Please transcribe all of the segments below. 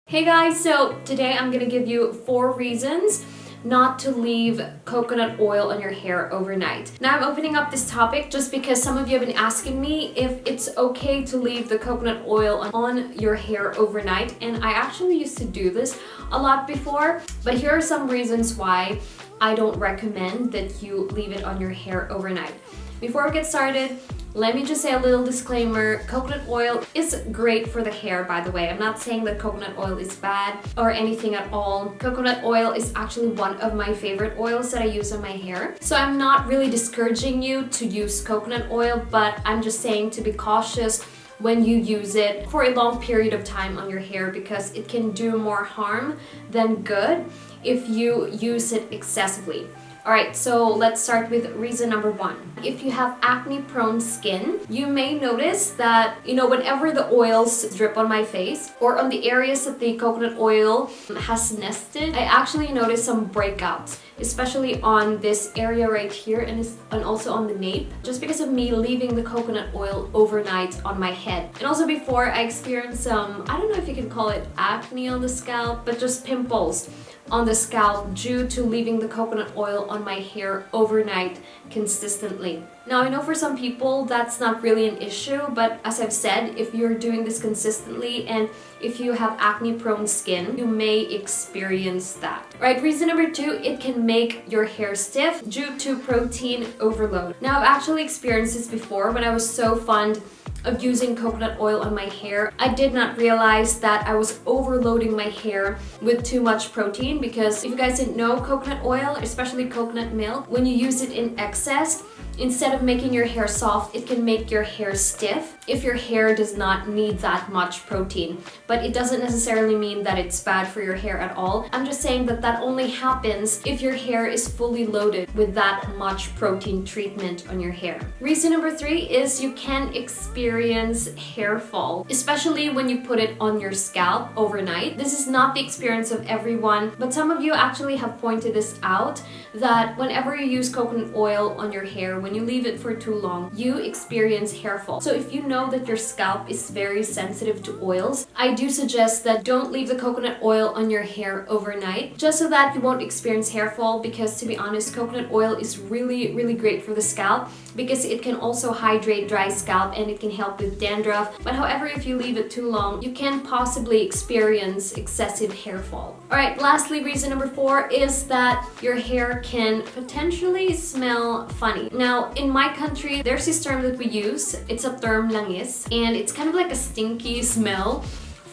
Hey guys, so today I'm gonna give you 4 reasons not to leave coconut oil on your hair overnight. Now I'm opening up this topic just because some of you have been asking me if it's okay to leave the coconut oil on your hair overnight, and I actually used to do this a lot before, but here are some reasons why I don't recommend that you leave it on your hair overnight. Before we get started, let me just say a little disclaimer. Coconut oil is great for the hair, by the way. I'm not saying that coconut oil is bad or anything at all. Coconut oil is actually one of my favorite oils that I use on my hair. So I'm not really discouraging you to use coconut oil, but I'm just saying to be cautious when you use it for a long period of time on your hair, because it can do more harm than good if you use it excessively. Alright, so let's start with reason number 1. If you have acne-prone skin, you may notice that, whenever the oils drip on my face or on the areas that the coconut oil has nested, I actually notice some breakouts, especially on this area right here and also on the nape, just because of me leaving the coconut oil overnight on my head. And also before, I experienced some, I don't know if you can call it acne on the scalp, but just pimples on the scalp due to leaving the coconut oil on my hair overnight consistently. Now, I know for some people that's not really an issue, but as I've said, if you're doing this consistently and if you have acne-prone skin, you may experience that. Right, reason number 2, it can make your hair stiff due to protein overload. Now, I've actually experienced this before when I was so fond of using coconut oil on my hair. I did not realize that I was overloading my hair with too much protein, because if you guys didn't know, coconut oil, especially coconut milk, when you use it in excess, instead of making your hair soft, it can make your hair stiff if your hair does not need that much protein. But it doesn't necessarily mean that it's bad for your hair at all. I'm just saying that that only happens if your hair is fully loaded with that much protein treatment on your hair. Reason number 3 is you can experience hair fall, especially when you put it on your scalp overnight. This is not the experience of everyone, but some of you actually have pointed this out, that whenever you use coconut oil on your hair, when you leave it for too long, you experience hair fall. So if you know that your scalp is very sensitive to oils, I do suggest that don't leave the coconut oil on your hair overnight, just so that you won't experience hair fall, because to be honest, coconut oil is really great for the scalp, because it can also hydrate dry scalp and it can help with dandruff. But however, if you leave it too long, you can possibly experience excessive hair fall. Alright, lastly, reason number 4 is that your hair can potentially smell funny. Now, in my country, there's this term that we use. It's a term langis, and it's kind of like a stinky smell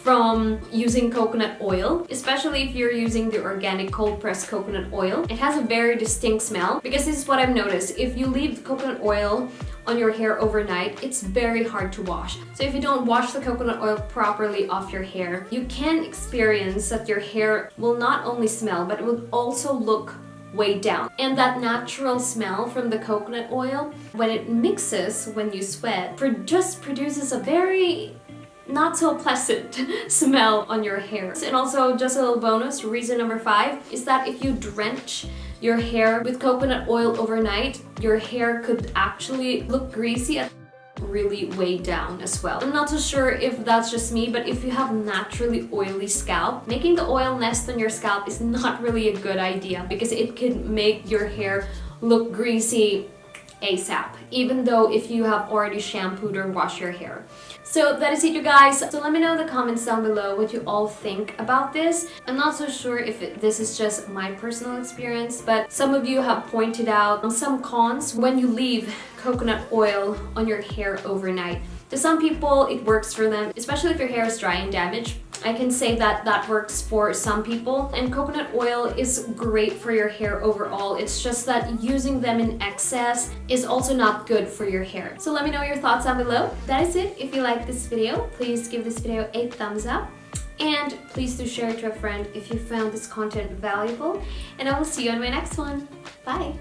from using coconut oil, especially if you're using the organic cold pressed coconut oil. It has a very distinct smell, because this is what I've noticed. If you leave the coconut oil on your hair overnight, it's very hard to wash. So if you don't wash the coconut oil properly off your hair, you can experience that your hair will not only smell, but it will also look way down. And that natural smell from the coconut oil, when it mixes when you sweat, just produces a very not so pleasant smell on your hair. And also, just a little bonus, reason number 5 is that if you drench your hair with coconut oil overnight, your hair could actually look greasy and really weighed down as well. I'm not so sure if that's just me, but if you have naturally oily scalp, making the oil nest on your scalp is not really a good idea, because it can make your hair look greasy ASAP, even though if you have already shampooed or washed your hair. So that is it, you guys. So let me know in the comments down below what you all think about this. I'm not so sure if this is just my personal experience, but some of you have pointed out some cons when you leave coconut oil on your hair overnight. To some people, it works for them, especially if your hair is dry and damaged. I can say that that works for some people, and coconut oil is great for your hair overall. It's just that using them in excess is also not good for your hair. So let me know your thoughts down below. That is it. If you like this video, please give this video a thumbs up, and please do share it to a friend if you found this content valuable, and I will see you on my next one. Bye!